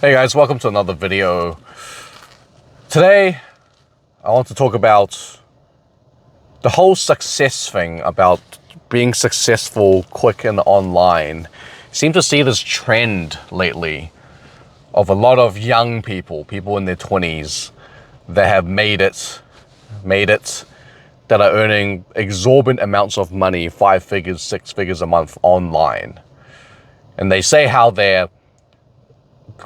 Hey guys, welcome to another video. Today, I want to talk about the whole success thing, about being successful quick and online. Seem to see this trend lately of a lot of young people in their 20s that have made it, that are earning exorbitant amounts of money, 5 figures, 6 figures a month online. And they say how they're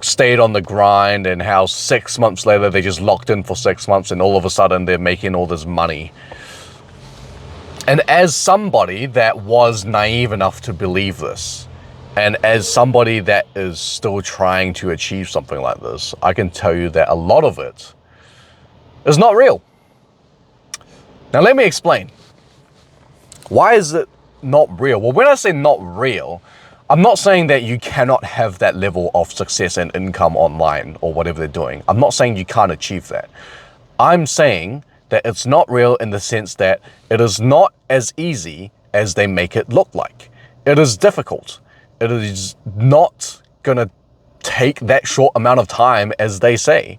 stayed on the grind and how 6 months later they just locked in for 6 months and all of a sudden they're making all this money. And as somebody that was naive enough to believe this, and as somebody that is still trying to achieve something like this, I can tell you that a lot of it is not real. Now let me explain. Why is it not real? Well, when I say not real, I'm not saying that you cannot have that level of success and income online or whatever they're doing. I'm not saying you can't achieve that. I'm saying that it's not real in the sense that it is not as easy as they make it look like. It is difficult. It is not gonna take that short amount of time as they say.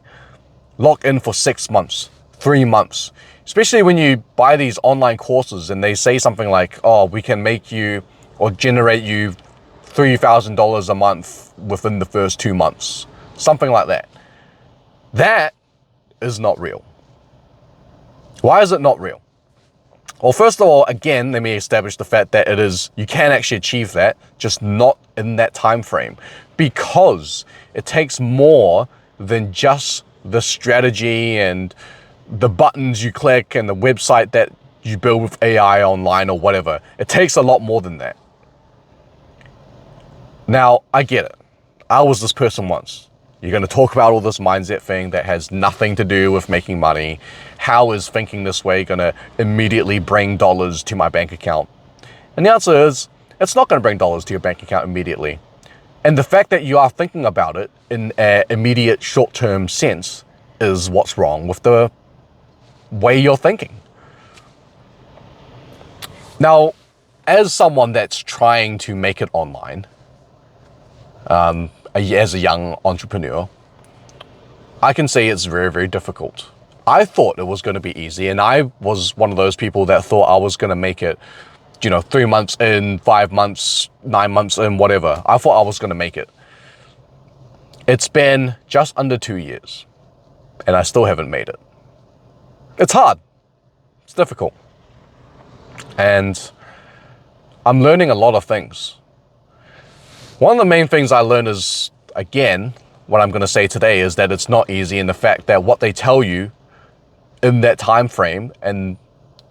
Lock in for 6 months, 3 months. Especially when you buy these online courses and they say something like, oh, we can make you or generate you $3,000 a month within the first 2 months. Something like that. That is not real. Why is it not real? Well, first of all, again, let me establish the fact that you can actually achieve that, just not in that time frame, because it takes more than just the strategy and the buttons you click and the website that you build with AI online or whatever. It takes a lot more than that. Now, I get it. I was this person once. You're going to talk about all this mindset thing that has nothing to do with making money. How is thinking this way going to immediately bring dollars to my bank account? And the answer is, it's not going to bring dollars to your bank account immediately. And the fact that you are thinking about it in an immediate short-term sense is what's wrong with the way you're thinking. Now, as someone that's trying to make it online, as a young entrepreneur, I can say it's very, very difficult. I thought it was going to be easy, and I was one of those people that thought I was going to make it, 3 months in, 5 months, 9 months in, whatever. I thought I was going to make it. It's been just under 2 years, and I still haven't made it. It's hard. It's difficult. And I'm learning a lot of things. One of the main things I learned is, again, what I'm going to say today is that it's not easy, and the fact that what they tell you in that time frame and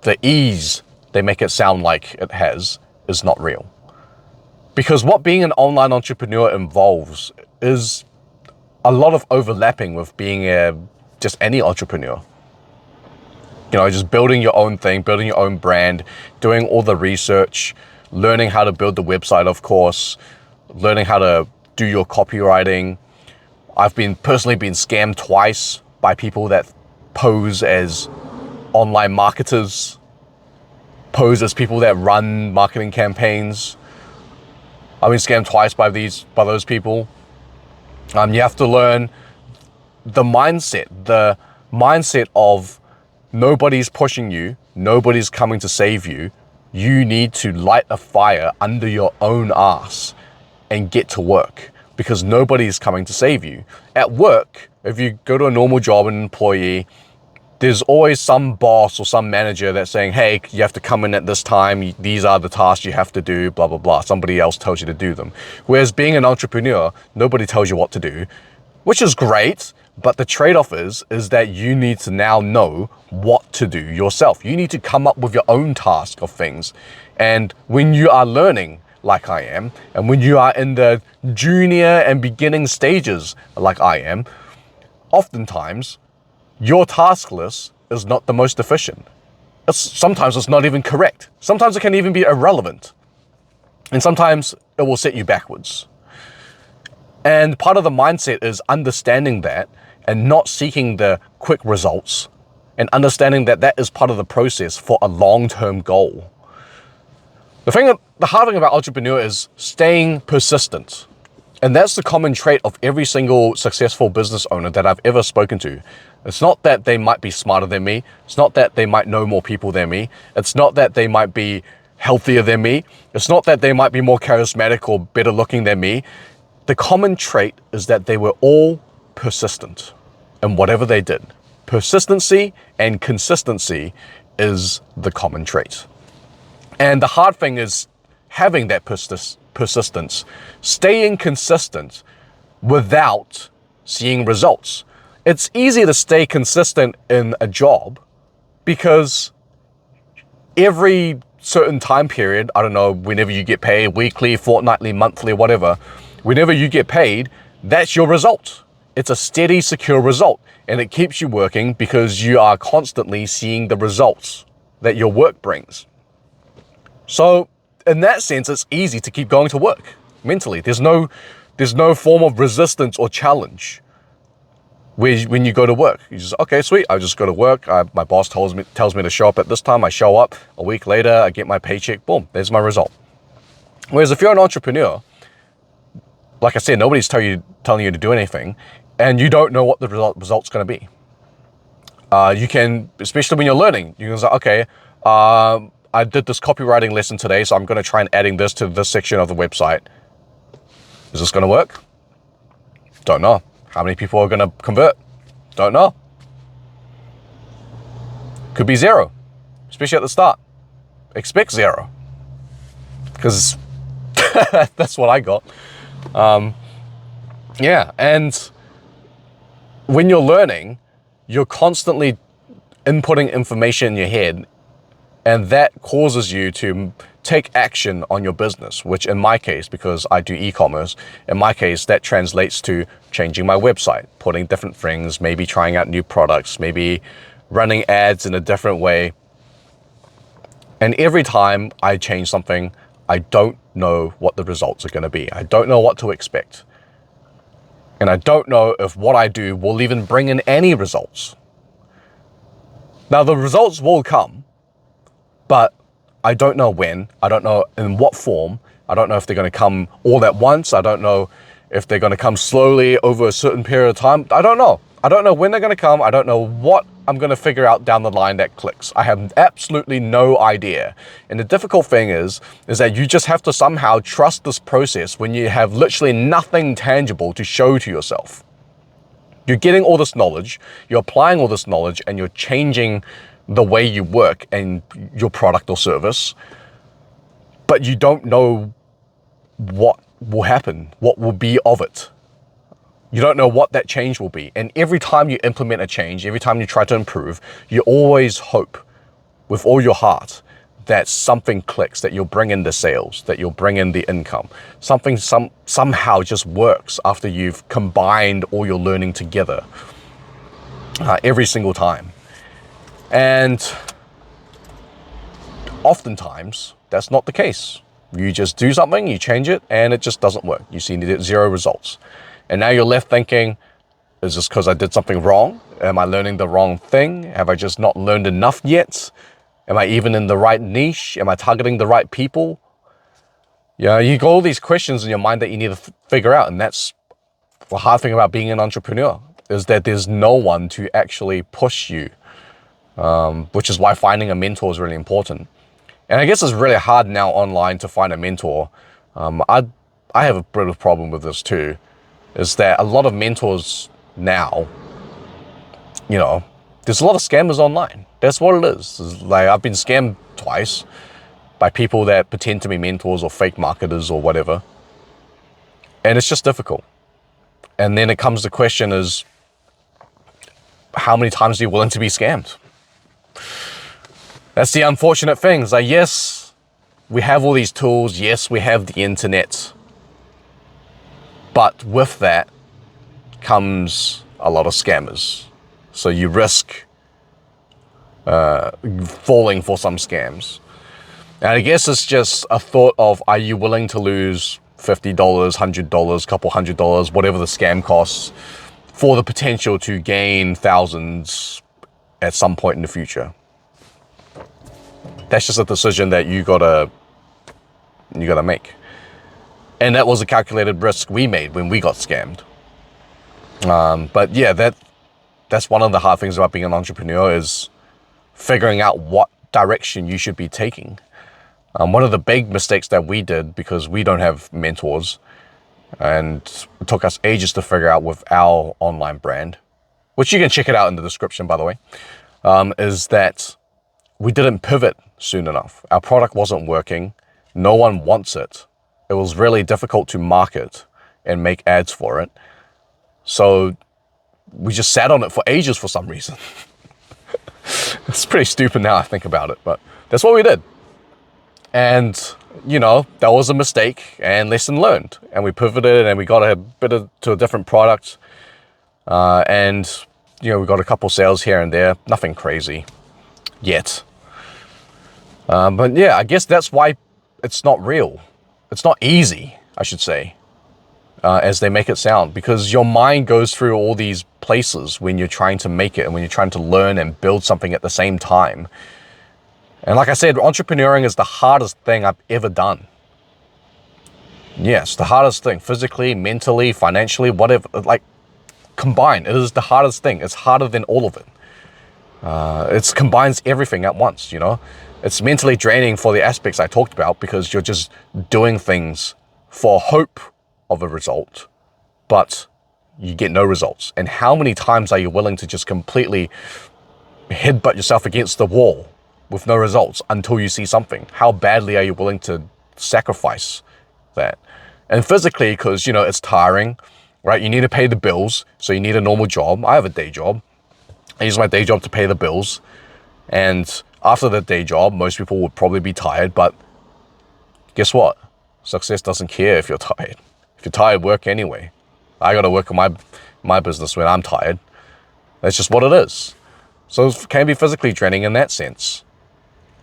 the ease they make it sound like it has is not real. Because what being an online entrepreneur involves is a lot of overlapping with being just any entrepreneur. Just building your own thing, building your own brand, doing all the research, learning how to build the website, of course, learning how to do your copywriting. I've personally been scammed twice by people that pose as online marketers, pose as people that run marketing campaigns. I've been scammed twice by those people. You have to learn the mindset of nobody's pushing you, nobody's coming to save you. You need to light a fire under your own ass and get to work, because nobody is coming to save you. At work, if you go to a normal job, an employee, there's always some boss or some manager that's saying, hey, you have to come in at this time, these are the tasks you have to do, blah, blah, blah. Somebody else tells you to do them. Whereas being an entrepreneur, nobody tells you what to do, which is great, but the trade-off is that you need to now know what to do yourself. You need to come up with your own task of things. And when you are learning, like I am, and when you are in the junior and beginning stages, like I am, oftentimes your task list is not the most efficient. Sometimes it's not even correct. Sometimes it can even be irrelevant. And sometimes it will set you backwards. And part of the mindset is understanding that and not seeking the quick results, and understanding that that is part of the process for a long-term goal. The hard thing about entrepreneur is staying persistent. And that's the common trait of every single successful business owner that I've ever spoken to. It's not that they might be smarter than me. It's not that they might know more people than me. It's not that they might be healthier than me. It's not that they might be more charismatic or better looking than me. The common trait is that they were all persistent in whatever they did. Persistency and consistency is the common trait. And the hard thing is having that persistence, staying consistent without seeing results. It's easy to stay consistent in a job because every certain time period, I don't know, whenever you get paid, weekly, fortnightly, monthly, whatever, whenever you get paid, that's your result. It's a steady, secure result, and it keeps you working because you are constantly seeing the results that your work brings. So in that sense, it's easy to keep going to work mentally. There's no form of resistance or challenge when you go to work. You just, okay, sweet, I just go to work. My boss tells me to show up at this time. I show up. A week later, I get my paycheck. Boom, there's my result. Whereas if you're an entrepreneur, like I said, nobody's telling you to do anything, and you don't know what the result's going to be. You can, especially when you're learning, you can say, okay, I did this copywriting lesson today, so I'm going to try and adding this to this section of the website. Is this going to work? Don't know. How many people are going to convert? Don't know. Could be 0, especially at the start. Expect 0, because that's what I got. Yeah, and when you're learning, you're constantly inputting information in your head, and that causes you to take action on your business, which in my case, because I do e-commerce, in my case, that translates to changing my website, putting different things, maybe trying out new products, maybe running ads in a different way. And every time I change something, I don't know what the results are going to be. I don't know what to expect. And I don't know if what I do will even bring in any results. Now, the results will come, but I don't know when. I don't know in what form. I don't know if they're going to come all at once. I don't know if they're going to come slowly over a certain period of time. I don't know. I don't know when they're going to come. I don't know what I'm going to figure out down the line that clicks. I have absolutely no idea. And the difficult thing is that you just have to somehow trust this process when you have literally nothing tangible to show to yourself. You're getting all this knowledge, you're applying all this knowledge, and you're changing the way you work and your product or service, but you don't know what will happen, what will be of it. You don't know what that change will be. And every time you implement a change, every time you try to improve, you always hope with all your heart that something clicks, that you'll bring in the sales, that you'll bring in the income. Something somehow just works after you've combined all your learning together every single time. And oftentimes, that's not the case. You just do something, you change it, and it just doesn't work. You see 0 results. And now you're left thinking, is this because I did something wrong? Am I learning the wrong thing? Have I just not learned enough yet? Am I even in the right niche? Am I targeting the right people? Yeah, you got all these questions in your mind that you need to figure out. And that's the hard thing about being an entrepreneur, is that there's no one to actually push you. Which is why finding a mentor is really important. And I guess it's really hard now online to find a mentor. I have a bit of a problem with this too, is that a lot of mentors now, you know, there's a lot of scammers online. That's what it is. It's like, I've been scammed twice by people that pretend to be mentors or fake marketers or whatever. And it's just difficult. And then it comes the question is, how many times are you willing to be scammed? That's the unfortunate thing. It's like, yes, we have all these tools. Yes, we have the internet. But with that comes a lot of scammers. So you risk falling for some scams. And I guess it's just a thought of, are you willing to lose $50, $100, couple $100, whatever the scam costs, for the potential to gain thousands at some point in the future? That's just a decision that you gotta make. And that was a calculated risk we made when we got scammed. But yeah, that's one of the hard things about being an entrepreneur, is figuring out what direction you should be taking. One of the big mistakes that we did, because we don't have mentors, and it took us ages to figure out with our online brand, which you can check it out in the description, by the way, is that we didn't pivot soon enough. Our product wasn't working. No one wants it. It was really difficult to market and make ads for it. So we just sat on it for ages for some reason. It's pretty stupid now I think about it, but that's what we did. And, you know, that was a mistake and lesson learned. And we pivoted and we got to a different product. And, you know, we got a couple sales here and there. Nothing crazy yet. But yeah, I guess that's why it's not real. It's not easy, I should say, as they make it sound, because your mind goes through all these places when you're trying to make it and when you're trying to learn and build something at the same time. And like I said, entrepreneuring is the hardest thing I've ever done. Yes, the hardest thing, physically, mentally, financially, whatever, like combined. It is the hardest thing. It's harder than all of it. It combines everything at once, you know. It's mentally draining for the aspects I talked about, because you're just doing things for hope of a result, but you get no results. And how many times are you willing to just completely headbutt yourself against the wall with no results until you see something? How badly are you willing to sacrifice that? And physically, because, you know, it's tiring, right? You need to pay the bills, so you need a normal job. I have a day job. I use my day job to pay the bills. And after the day job, most people would probably be tired, but guess what? Success doesn't care if you're tired. If you're tired, work anyway. I got to work on my business when I'm tired. That's just what it is. So it can be physically draining in that sense.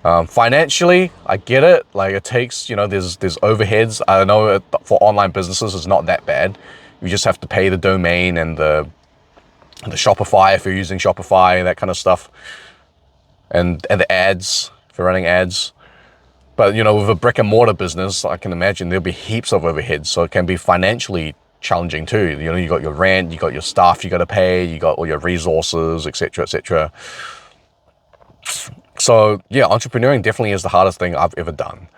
Financially, I get it. Like, it takes, you know, there's overheads. I know for online businesses, it's not that bad. You just have to pay the domain and the Shopify if you're using Shopify and that kind of stuff. And the ads, if you're running ads. But, you know, with a brick and mortar business, I can imagine there'll be heaps of overheads. So it can be financially challenging too. You know, you got your rent, you got your staff you got to pay, you got all your resources, etc., etc. So yeah, entrepreneuring definitely is the hardest thing I've ever done.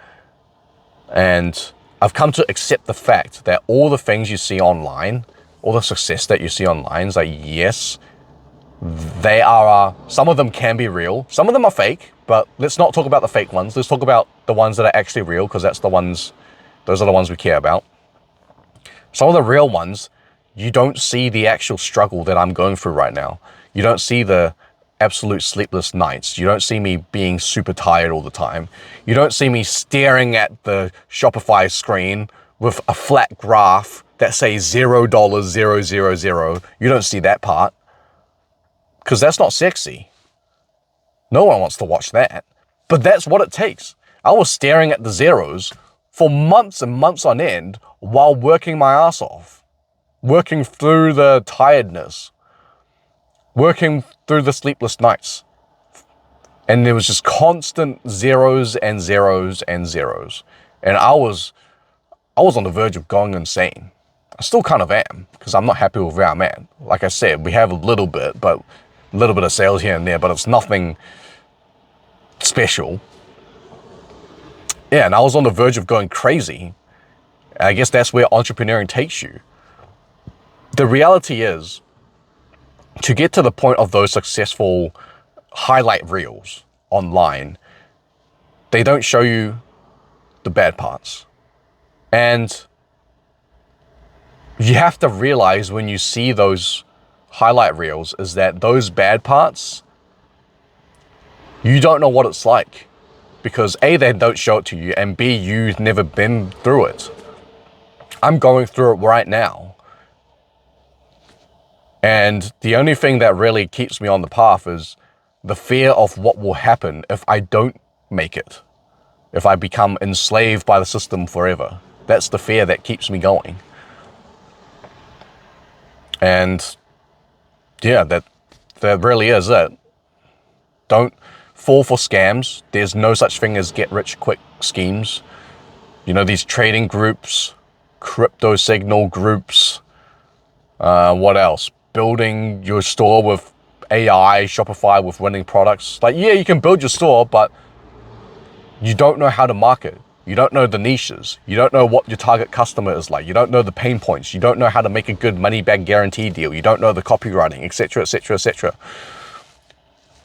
And I've come to accept the fact that all the things you see online, all the success that you see online is like, yes, they are, some of them can be real. Some of them are fake, but let's not talk about the fake ones. Let's talk about the ones that are actually real, because those are the ones we care about. Some of the real ones, you don't see the actual struggle that I'm going through right now. You don't see the absolute sleepless nights. You don't see me being super tired all the time. You don't see me staring at the Shopify screen with a flat graph that says $0,000. You don't see that part, because that's not sexy. No one wants to watch that. But that's what it takes. I was staring at the zeros for months and months on end while working my ass off, working through the tiredness, working through the sleepless nights. And there was just constant zeros and zeros and zeros. And I was on the verge of going insane. I still kind of am, because I'm not happy with where I'm at. Like I said, we have a little bit of sales here and there, but it's nothing special. Yeah, and I was on the verge of going crazy. And I guess that's where entrepreneuring takes you. The reality is, to get to the point of those successful highlight reels online, they don't show you the bad parts. And you have to realize when you see those highlight reels is that those bad parts, you don't know what it's like. Because A, they don't show it to you, and B, you've never been through it. I'm going through it right now. And the only thing that really keeps me on the path is the fear of what will happen if I don't make it. If I become enslaved by the system forever. That's the fear that keeps me going. And yeah, that really is it. Don't fall for scams. There's no such thing as get rich quick schemes. You know, these trading groups, crypto signal groups. What else? Building your store with AI, Shopify with winning products. Like, yeah, you can build your store, but you don't know how to market. You don't know the niches. You don't know what your target customer is like. You don't know the pain points. You don't know how to make a good money back guarantee deal. You don't know the copywriting, etc., etc., etc.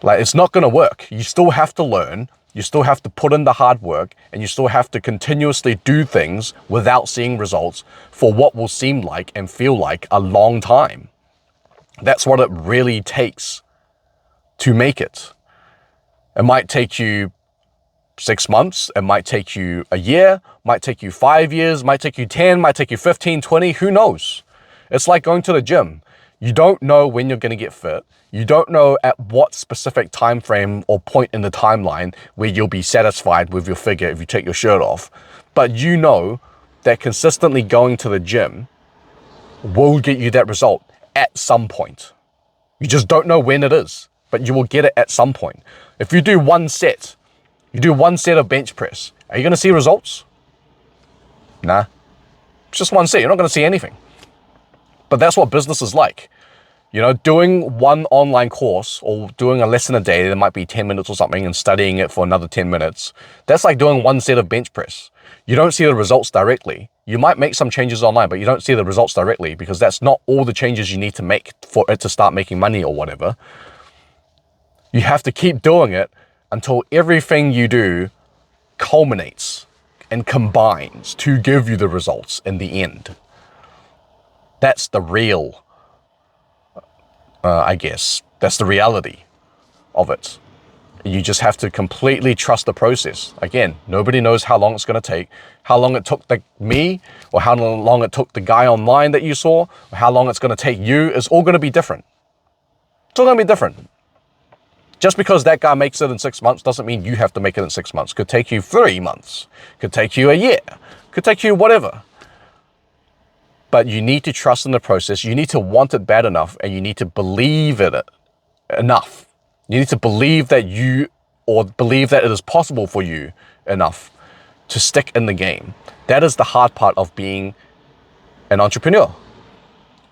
Like, it's not going to work. You still have to learn. You still have to put in the hard work, and you still have to continuously do things without seeing results for what will seem like and feel like a long time. That's what it really takes to make it. It might take you 6 months, it might take you a year, might take you 5 years, might take you 10, might take you 15, 20, who knows? It's like going to the gym. You don't know when you're going to get fit. You don't know at what specific time frame or point in the timeline where you'll be satisfied with your figure if you take your shirt off. But you know that consistently going to the gym will get you that result at some point. You just don't know when it is, but you will get it at some point. If you do one set of bench press, are you going to see results? Nah. It's just one set. You're not going to see anything. But that's what business is like. You know, doing one online course or doing a lesson a day that might be 10 minutes or something and studying it for another 10 minutes, that's like doing one set of bench press. You don't see the results directly. You might make some changes online, but you don't see the results directly because that's not all the changes you need to make for it to start making money or whatever. You have to keep doing it until everything you do culminates and combines to give you the results in the end. That's the real, I guess, that's the reality of it. You just have to completely trust the process. Again, nobody knows how long it's going to take, how long it took me, or how long it took the guy online that you saw, or how long it's going to take you. It's all going to be different. It's all going to be different. Just because that guy makes it in 6 months doesn't mean you have to make it in 6 months. Could take you 3 months. Could take you a year. Could take you whatever. But you need to trust in the process. You need to want it bad enough, and you need to believe in it enough. You need to believe that believe that it is possible for you enough to stick in the game. That is the hard part of being an entrepreneur.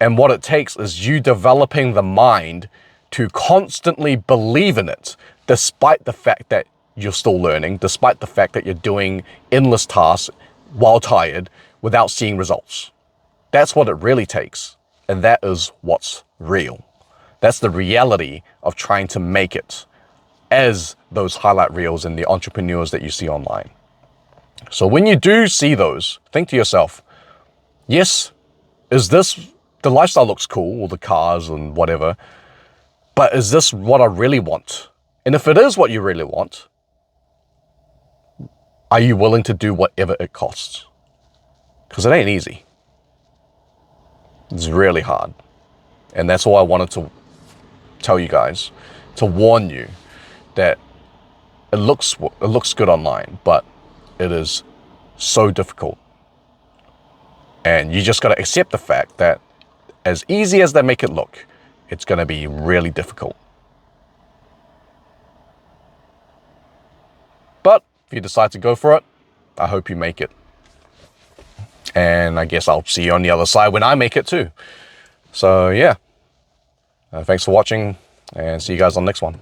And what it takes is you developing the mind to constantly believe in it, despite the fact that you're still learning, despite the fact that you're doing endless tasks while tired without seeing results. That's what it really takes. And that is what's real. That's the reality of trying to make it as those highlight reels and the entrepreneurs that you see online. So when you do see those, think to yourself, yes, the lifestyle looks cool, or the cars and whatever, but is this what I really want? And if it is what you really want, are you willing to do whatever it costs? Because it ain't easy. It's really hard. And that's all I wanted to tell you guys, to warn you that it looks good online, but it is so difficult. And you just got to accept the fact that as easy as they make it look, it's going to be really difficult. But if you decide to go for it, I hope you make it. And I guess I'll see you on the other side when I make it too. So yeah, thanks for watching, and see you guys on the next one.